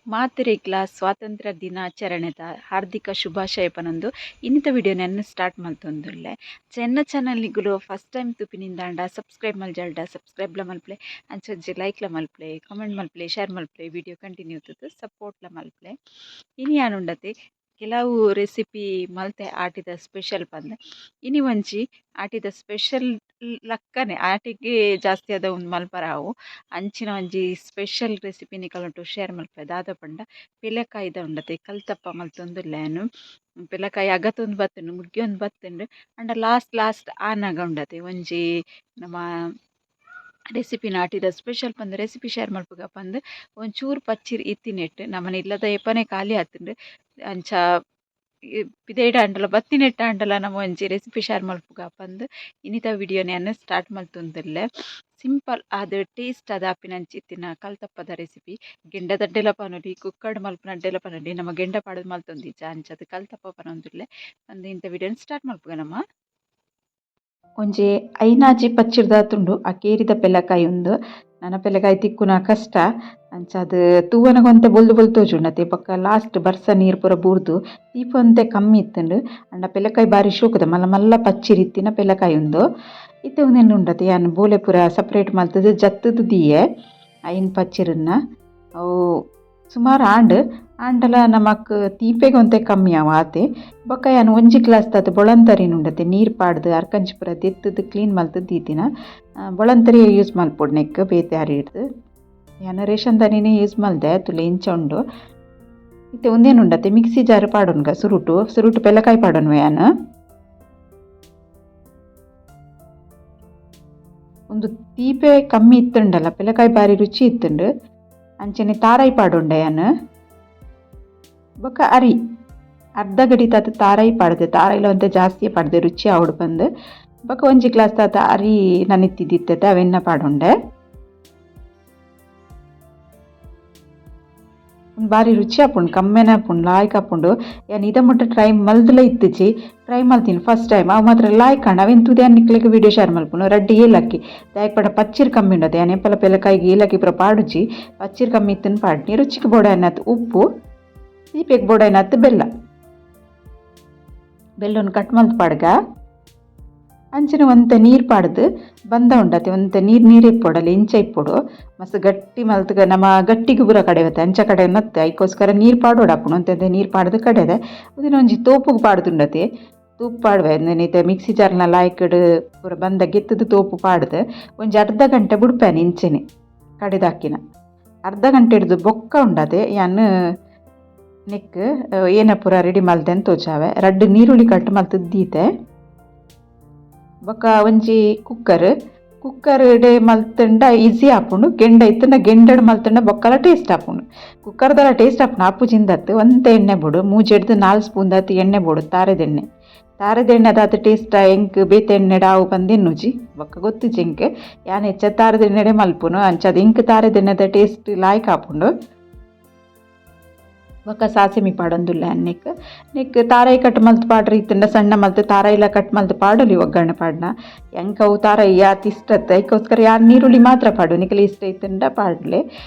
ಮಾತೆರೆಗ್ಲ ಸ್ವಾತಂತ್ರ್ಯ ದಿನಾಚರಣೆದ ಹಾರ್ದಿಕ ಶುಭಾಶಯ ಪನೊಂದು ಇನ್ನಿತ ವಿಡಿಯೋ ನೆನ್ನ ಸ್ಟಾರ್ಟ್ ಮಲ್ತೊಂದುಲ್ಲೆ ಚೆನ್ನ ಚಾನಲ್ನಿಗುಲು ಫಸ್ಟ್ ಟೈಮ್ ತುಪಿನಿಂದಾಂಡ ಸಬ್ಸ್ಕ್ರೈಬ್ ಮಲ್ಜಾಲ್ಡ ಸಬ್ಸ್ಕ್ರೈಬ್ಲ ಮಲ್ಪಲೆ ಅಂಚೊಂಜಿ ಲೈಕ್ಲ ಮಲ್ಪಲೆ ಕಮೆಂಟ್ ಮಲ್ಪಲೆ ಶೇರ್ ಮಲ್ಪಲೆ ವಿಡಿಯೋ ಕಂಟಿನ್ಯೂ ತುತ್ತು ಸಪೋರ್ಟ್ಲ ಮಲ್ಪಲೆ ಇನಿ ಯಾನುಂಡತೆ ಕೆಲವು ರೆಸಿಪಿ ಮಲ್ತೆ ಆಟಿದ ಸ್ಪೆಷಲ್ ಪಂದೆ ಇನಿ ಒಂಜಿ ಆಟಿದ ಸ್ಪೆಷಲ್ ಲಕ್ಕನೆ ಆಟಿಗೆ ಜಾಸ್ತಿ ಆದ ಒಂದು ಮಲ್ಪರಾವು ಅಂಚಿನ ಒಂಜಿ ಸ್ಪೆಷಲ್ ರೆಸಿಪಿ ನಿಕಲಂಟು ಶೇರ್ ಮಲ್ಪೆ ದಾದ ಪಂಡ ಪಿಲೆಕಾಯಿದ ಉಂಡತೆ ಕಲ್ತಪ್ಪ ಮಲ್ತೊಂದುಲ್ಲೆನು ಪಿಲೆಕಾಯಿ ಅಗತೊಂದು ಬತ್ತುಂಡು ಮುಗ್ಗಿ ಒಂದು ಬತ್ತುಂಡು ಅಂಡ ಲಾಸ್ಟ್ ಆನಾಗ ಉಂಡತೆ ಒಂಜಿ ನಮ್ಮ ರೆಸಿಪಿ ನಾಟಿದ ಸ್ಪೆಷಲ್ ಪಂದು ರೆಸಿಪಿ ಶೇರ್ ಮಲ್ಪುಗ ಪಂದು ಒಂಚೂರು ಪಚ್ಚಿರ್ ಇತ್ತಿನೆಟ್ಟು ನಮ್ಮನೆ ಇಲ್ಲದ ಎಪ್ಪನೆ ಖಾಲಿ ಆತುಂಡು ಅಂಚ ಪಿದೈಡ ಅಂಡಲ ಬತ್ತಿನೆಟ್ಟ ಅಂಡಲ ನಮ್ಮ ಒಂಜಿ ರೆಸಿಪಿ ಶೇರ್ ಮಲ್ಪುಗ ಪಂದು ಇನ್ನಿತ ವಿಡಿಯೋನ ಸ್ಟಾರ್ಟ್ ಮಲ್ತೊಂದುಲ್ಲೆ ಸಿಂಪಲ್ ಅದು ಟೇಸ್ಟ್ ಅದು ಆಪಿನಂಚಿತ್ತಿನ ಕಲ್ತಪ್ಪದ ರೆಸಿಪಿ ಗೆಂಡದಡ್ಡೆಲ ಪನೊಲಿ ಕುಕ್ಕರ್ಡ್ ಮಲ್ಪನ ಅಡ್ಡೆಲ ಪನೊಲಿ ನಮ್ಮ ಗೆಂಡ ಪಾಡೋದು ಮಲ್ತೊಂದಿಜ್ಜ ಅಂಚದು ಕಲ್ತಪ್ಪ ಪನೊಂದುಲ್ಲೆ ಒಂದು ಇಂಥ ವಿಡಿಯೋನ ಸ್ಟಾರ್ಟ್ ಮಲ್ಪುಗ ನಮ್ಮ ಒಂಜಿ ಐನಾಜಿ ಪಚ್ಚಿರ್ದಾತುಂಡು ಆ ಕೇರಿದ ಪೆಲ್ಲಕಾಯಿ ಉಂದು ನನ್ನ ಪೆಲ್ಲಕಾಯಿ ತಿಕ್ಕುನ ಕಷ್ಟ ಅಂಚಾದ್ ತೂವನಗೊಂತೆ ಬೊಲ್ದು ಬೊಲ್ದು ತೋಜುಂಡತೆ ಬೊಕ್ಕ ಲಾಸ್ಟ್ ಬರ್ಸ ನೀರು ಪೂರ ಬೂರ್ದು ದೀಪೊಂತೆ ಕಮ್ಮಿ ಇತ್ತುಂಡು ಅಂಡ ಪೆಲ್ಲಕಾಯಿ ಬಾರಿ ಶೋಕುದ ಮಲ್ಲ ಮಲ್ಲ ಪಚ್ಚಿರಿತ್ತಿನ ಪೆಲ್ಲಕಾಯಿ ಉಂದು ಇತ್ತೆ ಒಂದೆನ್ನು ಉಂಡತೆ ಯಾನ್ ಬೋಲೆ ಪೂರ ಸಪ್ರೇಟ್ ಮಲ್ತದು ಜತ್ತದು ದಿಯೆ ಐನ್ ಪಚ್ಚಿರನ್ನ ಅವು ಸುಮಾರು ಆಂಡಲ ನಮಕ್ ತೀಪೆಗೆ ಒಂತೆ ಕಮ್ಮಿ ಅವ ಆತೆ ಬೊಕ್ಕ ಯಾನು ಒಂಜಿ ಗ್ಲಾಸ್ ತಾತು ಬೊಳಂತರಿನ ಉಂಡತೆ ನೀರು ಪಾಡ್ದು ಅರ್ಕಂಚಿ ಪೂರ ದೆತ್ತದು ಕ್ಲೀನ್ ಮಲ್ತದ್ದು ದೀತಿನ ಬೊಳಂತರಿ ಯೂಸ್ ಮಲ್ಪೊಡು ನೆಕ್ ಬೇತೆ ಹರಿಡ್ದು ಯಾನು ರೇಷನ್ ದನಿನೇ ಯೂಸ್ ಮಲ್ದೆ ತುಲೆ ಇಂಚ ಉಂಡು ಇತ್ತೆ ಒಂದೇನು ಉಂಡತೆ ಮಿಕ್ಸಿ ಜಾರ್ ಪಾಡೋನ್ಗ ಸುರುಟು ಪೆಲ್ಲಕಾಯಿ ಪಾಡೋನ್ವ ಯಾನು ಒಂದು ತೀಪೆ ಕಮ್ಮಿ ಇತ್ತುಂಡಲ್ಲ ಪೆಲ್ಲಕಾಯಿ ಬಾರಿ ರುಚಿ ಇತ್ತುಂಡು ಅಂಚನೆ ತಾರಾಯಿ ಪಾಡೋಂಡ ಯಾನು ಬೊಕ್ಕ ಅರಿ ಅರ್ಧ ಗಡಿ ತಾತ ತಾರಾಯಿ ಪಾಡ್ದೆ ತಾರಾಯಿಲ ಒಂತೆ ಜಾಸ್ತಿ ಪಾಡ್ದೆ ರುಚಿ ಆವಡು ಬಂದು ಬೊಕ್ಕ ಒಂಜಿ ಗ್ಲಾಸ್ ತಾತ ಅರಿ ನನಿತ್ತಿದ್ದಿತ್ತೆ ಅವೆನ್ನ ಪಾಡೋಂಡೆ ಬಾರಿ ರುಚಿ ಆಪುಂಡು ಕಮ್ಮೆನ ಆಪುಂಡು ಲಾಯ್ಕ್ ಆಪುಂಡು ಯಾನ್ ಇದ ಮುಟ್ಟ ಟ್ರೈ ಮಲ್ದಲ ಇತ್ತಿಜಿ ಟ್ರೈ ಮಲ್ತೀನಿ ಫಸ್ಟ್ ಟೈಮ್ ಅವು ಮಾತ್ರ ಲಾಯ್ಕ್ ಕಾಣ ಅವೆನ್ ತುದಿ ಅನ್ನಿಕ್ಲೆಗ್ ವಿಡಿಯೋ ಶೇರ್ ಮಲ್ಪುನು ರಡ್ಡಿ ಏಲಕ್ಕಿ ದಾಯಕ್ ಪಂಡ ಪಚ್ಚಿರ್ ಕಮ್ಮಿ ಉಂಡತೆ ಯಾನ್ ಎಂಪಲ ಪೆಲ್ಲಕಾಯಿಗೆ ಏಲಕ್ಕಿ ಪೂರ ಪಾಡುಜಿ ಪಚ್ಚಿರ್ ಕಮ್ಮಿ ಇತ್ತನ್ ಪಾಡ್ನಿ ರುಚಿಗೆ ಬೋಡ ಅನ್ನತ್ತು ಉಪ್ಪು ಸೀಪೆಗ್ ಬೋಡ ಅನ್ನತ್ತು ಬೆಲ್ಲವನ್ನು ಕಟ್ ಮಲ್ತ್ ಪಾಡ್ಗ ಅಂಚಿನ ಒಂತೆ ನೀರು ಪಾಡ್ದು ಬಂದ ಉಂಡತೆ ಒಂತೆ ನೀರು ಇಪ್ಪೊಡಲ್ಲ ಇಂಚ ಇಪ್ಪೊಡು ಮಸ್ತ್ ಗಟ್ಟಿ ಮಲ್ತ್ಗ ನಮ್ಮ ಗಟ್ಟಿಗೆ ಪೂರ ಕಡೆವತ್ತೆ ಅಂಚ ಕಡೆ ನತ್ತೆ ಅದಕ್ಕೋಸ್ಕರ ನೀರು ಪಾಡೋಡು ಹಾಪುಣು ಅಂತೆ ನೀರು ಪಾಡ್ದು ಕಡೆದೆ ಉದಿನ ಒಂಜಿ ತೋಪುಗೆ ಪಾಡ್ದುಂಡತೆ ತೂಪು ಪಾಡುವೆ ನೆನೈತೆ ಮಿಕ್ಸಿ ಜಾರ್ನ ಲಾಯ್ಕಡ್ ಪೂರ ಬಂದ ಗೆತ್ತದು ತೋಪು ಪಾಡ್ದು ಒಂಜಿ ಅರ್ಧ ಗಂಟೆ ಬಿಡ್ಪೇನೆ ಇಂಚೆನೆ ಕಡೆದಾಕಿನ ಅರ್ಧ ಗಂಟೆ ಹಿಡ್ದು ಬೊಕ್ಕ ಉಂಡತೆ ಯಾನ್ ನೆಕ್ ಏನ ಪೂರ ರೆಡಿ ಮಲ್ತೆ ಅಂತ ತೋಚಾವೆ ರಡ್ಡು ನೀರುಳ್ಳಿ ಕಟ್ ಮಲ್ತದ್ದು ದೀತೆ ಬೊಕ್ಕ ಒಂಜಿ ಕುಕ್ಕರ್ ಡೆ ಮಲ್ತಂಡ ಈಸಿ ಆಪುಂಡು ಗೆಂಡ ಇತ್ತಂಡ ಗೆಂಡಡ್ ಮಲ್ತಂಡ ಬೊಕ್ಕಲ ಟೇಸ್ಟ್ ಆಪುಂಡು ಕುಕ್ಕರ್ದಲ್ಲ ಟೇಸ್ಟ್ ಆಪುಂಡು ಆಪು ಜಿಂದತ್ತು ಒಂತೆ ಎಣ್ಣೆ ಬೋಡು 3 4 ಸ್ಪೂನ್ ದಾತು ಎಣ್ಣೆ ಬೋಡು ತಾರೆದೆಣ್ಣೆ ಅದಾತು ಟೇಸ್ಟ್ ಎಂಕ್ ಬೇತೆ ಎಣ್ಣೆಡ ಅವು ಬಂದೆನ್ನುಜಿ ಬೊಕ್ಕ ಗೊತ್ತುಜಿ ಎಂಕ್ ಯಾನ್ ಹೆಚ್ಚ ತಾರೆದೆಣ್ಣೆಡೆ ಮಲ್ಪುನು ಅಂಚದ ಎಂಕ್ ತಾರೆದೆಣ್ಣೆದ ಟೇಸ್ಟ್ ಲಾಯ್ಕ್ ಆಪುಂಡು ಬೊಕ್ಕ ಸಾಸಿಮಿ ಪಾಡೊಂದುಲ್ಲೆ ನೆಕ್ ತಾರಾಯಿ ಕಟ್ ಮಲ್ತ್ ಪಾಡ್ರಿ ಇತ್ತಂಡ ಸಣ್ಣ ಮಲ್ತ್ ತಾರಾಯಿಲ ಕಟ್ ಮಲ್ತ್ ಪಾಡೊಲಿ ಒಗ್ಗರಣೆ ಪಾಡ್ನ ಎಂಕವು ತಾರಾಯಿ ಯಾತ್ ಇಷ್ಟತ್ತೆ ಅದಕ್ಕೋಸ್ಕರ ಯಾರು ನೀರುಳ್ಳಿ ಮಾತ್ರ ಪಾಡು ನಿಕಲಿ ಇಷ್ಟ ಇತ್ತಂಡ ಪಾಡ್ಲೆ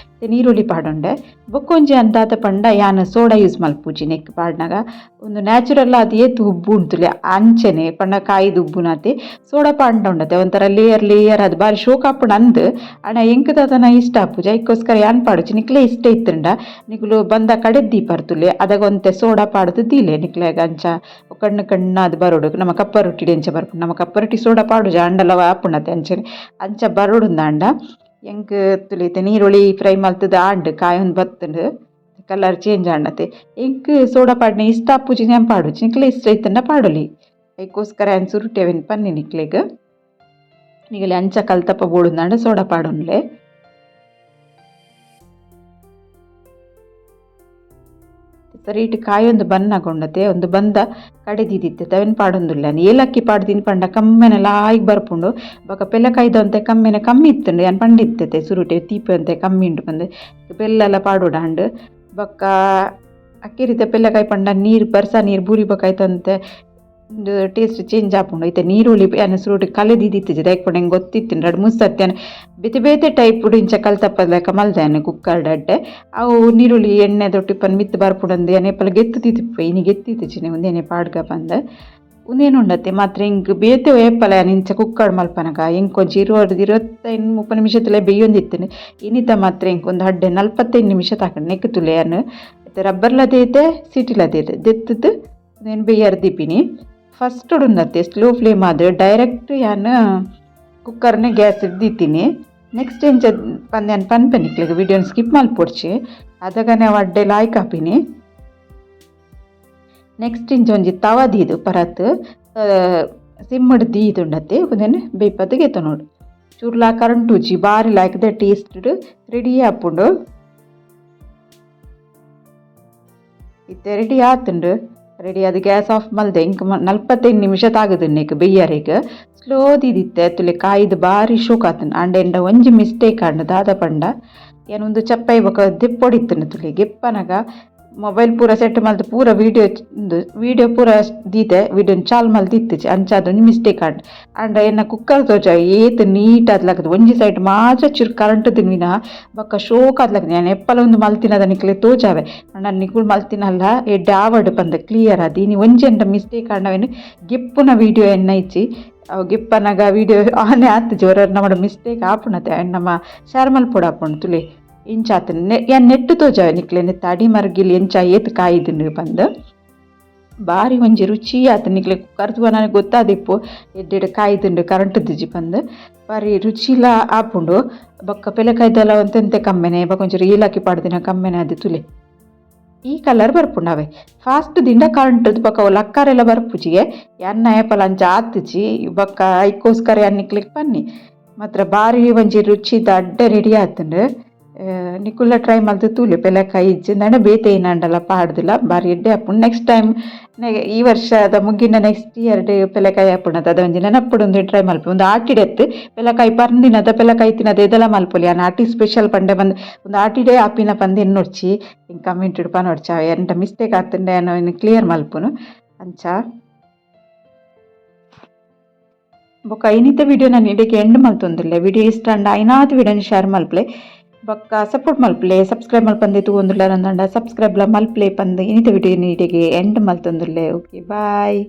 ನೀರುಳ್ಳಿ ಪಾಡೊಂಡೆ ಬೊಕ್ಕೊಂಜಿ ಅಂದಾತ ಪಂಡ ಯಾನು ಸೋಡಾ ಯೂಸ್ ಮಲ್ಪುಜಿ ನೆಕ್ ಪಾಡ್ನಾಗ ಒಂದು ನ್ಯಾಚುರಲ್ ಅದು ಏತು ಉಬ್ಬು ಉಂಟುಲೆ ಅಂಚನೆ ಪಂಡ ಕಾಯಿದು ಉಬ್ಬುನಾತೆ ಸೋಡಾ ಪಾಂಡ ಉಂಡತೆ ಒಂಥರ ಲೇಯರ್ ಅದು ಬಾರಿ ಶೋಕ್ ಆಪುಂಡು ಅಂದು ಅಣ್ಣ ಎಂಕ್ ದಾತನ ಇಷ್ಟ ಆಪುಜ ಅದಕ್ಕೋಸ್ಕರ ಯಾನ್ ಪಾಡುಜಿ ನಿಕ್ಲೆ ಇಷ್ಟ ಇತ್ತಂಡ ನಿಕ್ಲು ಬಂದ ಕಡೆದ್ದಿ ಬರ್ತುಲೆ ಅದಾಗೊಂತೆ ಸೋಡಾ ಪಾಡ್ದು ದೀಲೆ ನಿಕ್ಲೆಗ ಅಂಚ ಕಣ್ಣು ಅದು ಬರೋಡು ನಮ್ಮ ಕಪ್ಪ ರೊಟ್ಟಿ ಎಂಚ ಬರ್ಪುಂಡು ನಮ್ಮ ಕಪ್ಪ ರೊಟ್ಟಿ ಸೋಡಾ ಪಾಡುಜ ಅಂಡಲವ ಆಪುಂಡತೆ ಅಂಚ ಬರೋಡು ಅಂಡ ಎಂಕ್ ತುಳಿತೆ ನೀರುಳ್ಳಿ ಫ್ರೈ ಮಲ್ತದ ಕಾಯಿ ಒಂದು ಬತ್ತಂಡು ಕಲರ್ ಚೇಂಜ್ ಆಂಡತೆ ಎಂಕ್ ಸೋಡಾ ಪಾಡ್ನೆ ಇಷ್ಟ ಆಪುಜಿ ನಾನು ಪಾಡುಜಿ ನಿಕ್ಲೆ ಇಷ್ಟ ಇತ್ತಂಡ ಪಾಡೊಲಿ ಅದಕ್ಕೋಸ್ಕರ ಅನ್ ಸುರುಟೆವೆನ್ ಪನ್ನಿ ನಿಕ್ಲೆಗ್ ನಿಗಲೆ ಅಂಚ ಕಲ್ತಪ್ಪ ಬೋಡುಂದಾಂಡ ಸೋಡಾ ಪಾಡೊನ್ಲೆ ಸರೀಟ್ ಕಾಯಿ ಒಂದು ಬನ್ನಾಗೊಂಡತೆ ಒಂದು ಬಂದ ಕಡೆದಿದ್ದಿತ್ತೆ ಅವೆನ್ ಪಾಡೊಂದುಲ್ಲೆ ಏಲಕ್ಕಿ ಪಾಡ್ದಿನ ಪಂಡ ಕಮ್ಮೆನ ಲಾಯ್ಕ್ ಬರ್ಪುಂಡು ಬೊಕ ಪೆಲ್ಲಕಾಯ್ದು ಅಂತೆ ಕಮ್ಮಿ ಇತ್ತುಂಡು ಯಾನ್ ಪಂಡಿತ್ತತೆ ಸುರುಟೆ ತೀಪೆ ಅಂತೆ ಕಮ್ಮಿ ಉಂಡು ಬಂದು ಬೆಲ್ಲ ಪಾಡೋಡಾಂಡು ಬೊಕ್ಕ ಅಕ್ಕಿ ರೀತಿ ಪೆಲ್ಲಕಾಯಿ ಪಂಡ ನೀರು ಬರ್ಸ ನೀರು ಬೂರಿ ಬೊಕಾಯ್ತಂತೆ ಟೇಸ್ಟ್ ಚೇಂಜ್ ಆಪುಂಡು ಐತೆ ನೀರುಳ್ಳಿ ಅನಸ್ರೋಟ್ ಕಲೆದಿದ್ದಿತ್ತಿಜಿ ದೈಕ್ಪುಂಡು ಹೆಂಗೆ ಗೊತ್ತಿತ್ತಿನ 2-3 ಸರ್ತಿ ಬೇತೆ ಬೇತೆ ಟೈಪ್ ಇಂಚ ಕಲ್ತಪ್ಪದ ಮಲ್ದಾನೆ ಕುಕ್ಕರ್ ಅಡ್ಡೆ ಅವು ನೀರುಳ್ಳಿ ಎಣ್ಣೆ ದೊಟ್ಟಿಪ್ಪನ್ ಮಿತ್ತು ಬರ್ಪುಡಂದು ಎನೆಪ್ಪಲ ಗೆತ್ತು ತಿತ್ತಿಪ್ಪ ಇನಿ ಗೆತ್ತಿತ್ತಿಜಿನೆ ಒಂದೇನೆ ಪಾಡ್ಗ ಬಂದ ಒಂದೇನು ಉಂಡತ್ತೆ ಮಾತ್ರ ಹಿಂಗೆ ಬೇತೆ ಏಪಲ ಇಂಚ ಕುಕ್ಕರ್ ಮಲ್ಪನಗ ಹೆಂಗೆ ಕೊಂಚ 20-25-30 ನಿಮಿಷದಲ್ಲೇ ಬೇಯೊಂದಿತ್ತೇನೆ ಇನ್ನಿತ ಮಾತ್ರ ಹಿಂಗೆ ಒಂದು 45 ನಿಮಿಷ ತಾಕಂಡು ನೆಕ್ಕುತ್ತುಲೆ ಅನ್ನು ರಬ್ಬರ್ಲದೈತೆ ಸಿಟಿಲದೈತೆ ದೆತ್ತದು నేను ಬೇಯರ್ ದಿಪ್ಪಿನಿ ಫಸ್ಟ್ ಉಂಡತ್ತೆ ಸ್ಲೋ ಫ್ಲೇಮ್ ಆದ ಡೈರೆಕ್ಟ್ ಯಾನು ಕುಕ್ಕರ್ನ ಗ್ಯಾಸ್ ದಿತ್ತೀನಿ ನೆಕ್ಸ್ಟ್ ಎಂಚ ಪಂದ್ಯಾನ್ ಪನ್ಪೆನಿಕ್ಲಿಗೆ ವಿಡಿಯೋನ ಸ್ಕಿಪ್ ಮಲ್ಪೊಡ್ಚಿ ಅದಗನೆ ಅಡ್ಡೆ ಲಾಯ್ಕ್ ಹಾಪಿನಿ ನೆಕ್ಸ್ಟ್ ಇಂಚ ಒಂಜಿ ತವ ದೀದು ಪರತ್ ಸಿಮ್ಮಡ್ ದೀದುಂಡತ್ತೆ ಒಂದೇನು ಬೇಯ್ಪದ್ದು ಗೆತ ನೋಡು ಚೂರ್ಲಾ ಕರೆಂಟ್ ಉಜ್ಜಿ ಬಾರಿ ಲಾಯ್ಕದ ಟೇಸ್ಟ್ ರೆಡಿ ಆಪುಂಡು ಇತ್ತೆ ರೆಡಿ ಆತುಂಡು ರೆಡಿ ಅದು ಗ್ಯಾಸ್ ಆಫ್ ಮಲ್ದೆ ಇಂಕ 45 ನಿಮಿಷ ತಾಗದನ್ನೇಕ ಬೇಯ್ಯರೇಗ ಸ್ಲೋ ದಿದಿತ್ತೆ ತುಲೆ ಕಾಯ್ದು ಬಾರಿ ಶೋಕ್ ಆತನ ಅಂಡ ಎಂಡ ಒಂಜಿ ಮಿಸ್ಟೇಕ್ ಅಂಡ ದಾದ ಪಂಡ ಏನೊಂದು ಚಪ್ಪೈ ಬೊಕ ದೆಪ್ಪೊಡಿತ್ತನ ತುಲೆ ಗೆಪ್ಪನಗ ಮೊಬೈಲ್ ಪೂರ ಸೆಟ್ ಮಲ್ತು ಪೂರ ವಿಡಿಯೋ ಪೂರ ದೀತೆ ವಿಡಿಯೋನ ಚಾಲ್ ಮಲ್ತು ಇತ್ತಿಜಿ ಅಂಚಾದೊಂದು ಮಿಸ್ಟೇಕ್ ಅಂಡ ಎನ್ನ ಕುಕ್ಕರ್ ತೋಜ ಏತ್ ನೀಟ್ ಆದ್ಲಕದು ಒಂಜಿ ಸೈಡ್ ಮಾತ್ರ ಚೂರು ಕರೆಂಟ್ ದಿನ್ವಿನ ಬೊಕ್ಕ ಶೋಕ್ ಆದ್ಲಕದು ನಾನು ಎಪ್ಪಲ ಒಂದು ಮಲ್ತಿನದ ನಿಕ್ಲೆ ತೋಜಾವೆ ಅಂಡ ನಿಕುಲ್ ಮಲ್ತಿನಲ್ಲ ಎಡ್ಡೆ ಆವಡ್ ಬಂದ ಕ್ಲಿಯರ್ ಆದಿ ನೀ ಒಂಜಿ ಎಂಡ ಮಿಸ್ಟೇಕ್ ಅಂಡವೇನು ಗೆಪ್ಪುನ ವಿಡಿಯೋ ಎನ್ನ ಇಚ್ಚಿ ಅವು ಗೆಪ್ಪನಗ ವಿಡಿಯೋ ಆನೆ ಆತು ಜೋರ ನಮ್ಮ ಮಿಸ್ಟೇಕ್ ಆಪುಣತೆ ನಮ್ಮ ಶೇರ್ ಮಲ್ಪೊಡ ಆಪುಂಡು ತುಲೆ ಇಂಚಾತ ನೆಟ್ಟು ತೋಜಾವ ನಿಕ್ಲೆ ತಡಿ ಮರ್ಗಿಲಿ ಎಂಚ ಏತ್ ಕಾಯ್ದು ಬಂದು ಬಾರಿ ಒಂಜಿ ರುಚಿ ಆತ ನಿಕ್ಲೆ ಕರ್ದು ನನಗೆ ಗೊತ್ತಾದಿಪ್ಪು ಎಡ್ಡೆಡೆ ಕಾಯ್ದುಂಡು ಕರೆಂಟ್ ದಿಜಿ ಬಂದು ಬಾರಿ ರುಚಿಲ ಆಪುಂಡು ಬೊಕ್ಕ ಪೆಲೆಕಾಯ್ದೆಲ್ಲ ಒಂತೆಂತೆ ಕಮ್ಮೆನೆ ಬೊಕ್ಕ ಒಂಚೂರು ಈಲಾಕಿ ಪಾಡ್ದಿನ ಕಮ್ಮೆನೆ ಅದು ತುಲೆ ಈ ಕಲರ್ ಬರ್ಪುಂಡವೆ ಫಾಸ್ಟ್ ದಿಂಡ ಕರೆಂಟ್ ಬೊಕ್ಕ ಲಕ್ಕಾರೆಲ್ಲ ಬರ್ಪುಜಿಗೆ ಎನ್ನ ಏಪಲ ಅಂಚ ಆತಿಜಿ ಬೊಕ್ಕ ಐಕೋಸ್ಕರ ಅನ್ನಿಕ್ಲಿಕ್ಕೆ ಬನ್ನಿ ಮಾತ್ರ ಬಾರಿ ಒಂಜಿ ರುಚಿದ ಅಡ್ಡೆ ರೆಡಿ ಆತುಂಡು ನಿಕುಲ್ಲ ಟ್ರೈ ಮಲ್ತು ತೂಲೆ ಪೆಲಕಾಯಿ ಇಜ್ಜಿಂದ ಬೇತೆ ಏನಂಡಲ್ಲ ಪಾಡ್ದಿಲ್ಲ ಬಾರಿ ಎಡ್ಡೆ ಹಾಪುಂಡು ನೆಕ್ಸ್ಟ್ ಟೈಮ್ ಈ ವರ್ಷದ ಮುಗಿನ ನೆಕ್ಸ್ಟ್ ಇಯರ್ ಪೆಲಕಾಯಿ ಹಾಪುಣದ ಅದ ಒಂಜಿ ನೆನಪುಡೊಂದು ಟ್ರೈ ಮಲ್ಪ ಒಂದು ಆಟಿಡೆತ್ತು ಪೆಲಕಾಯಿ ಪರ್ಂದಿನದ ಪೆಲಕಾಯಿ ತಿನ್ನದ ಇದೆಲ್ಲ ಮಲ್ಪೊಲಿ ಆ ಆಟಿ ಸ್ಪೆಷಲ್ ಪಂಡೆ ಬಂದು ಒಂದು ಆಟಿಡೆ ಆಪಿನ ಪಂದು ಎನ್ನೊಡ್ಚಿ ಹಿಂಗೆ ಕಮೆಂಟ್ ಇಡ್ಪ ನೋಡ್ಚ ಎಂಟ ಮಿಸ್ಟೇಕ್ ಆಗ್ತಂಡೆ ಅನ್ನೋ ಇನ್ನು ಕ್ಲಿಯರ್ ಮಲ್ಪುನು ಅಂಚ ಬೊಕ್ಕ ಐನಿತ ವಿಡಿಯೋ ನಾನು ಇದಕ್ಕೆ ಎಂಡ್ ಮಲ್ತೊಂದಿಲ್ಲ ವಿಡಿಯೋ ಇಷ್ಟ ಅಂಡ ಐನಾತ್ ವಿಡಿಯೋನ ಶೇರ್ ಮಲ್ಪಲೆ ಬೊಕ್ಕ ಸಪೋರ್ಟ್ ಮಲ್ಪಲೆ ಸಬ್ಸ್ಕ್ರೈಬ್ ಮಲ್ಪಂದೆ ತೂಗೊಂದುಲ್ಲ ನಂದಂಡ ಸಬ್ಸ್ಕ್ರೈಬ್ಲ ಮಲ್ಪಲೆ ಪಂದು ಇನಿತ ವಿಡಿಯೋ ನೀಡಿಗೆ ಎಂಡ್ ಮಲ್ತೊಂದುಲ್ಲೆ ಓಕೆ ಬಾಯ್.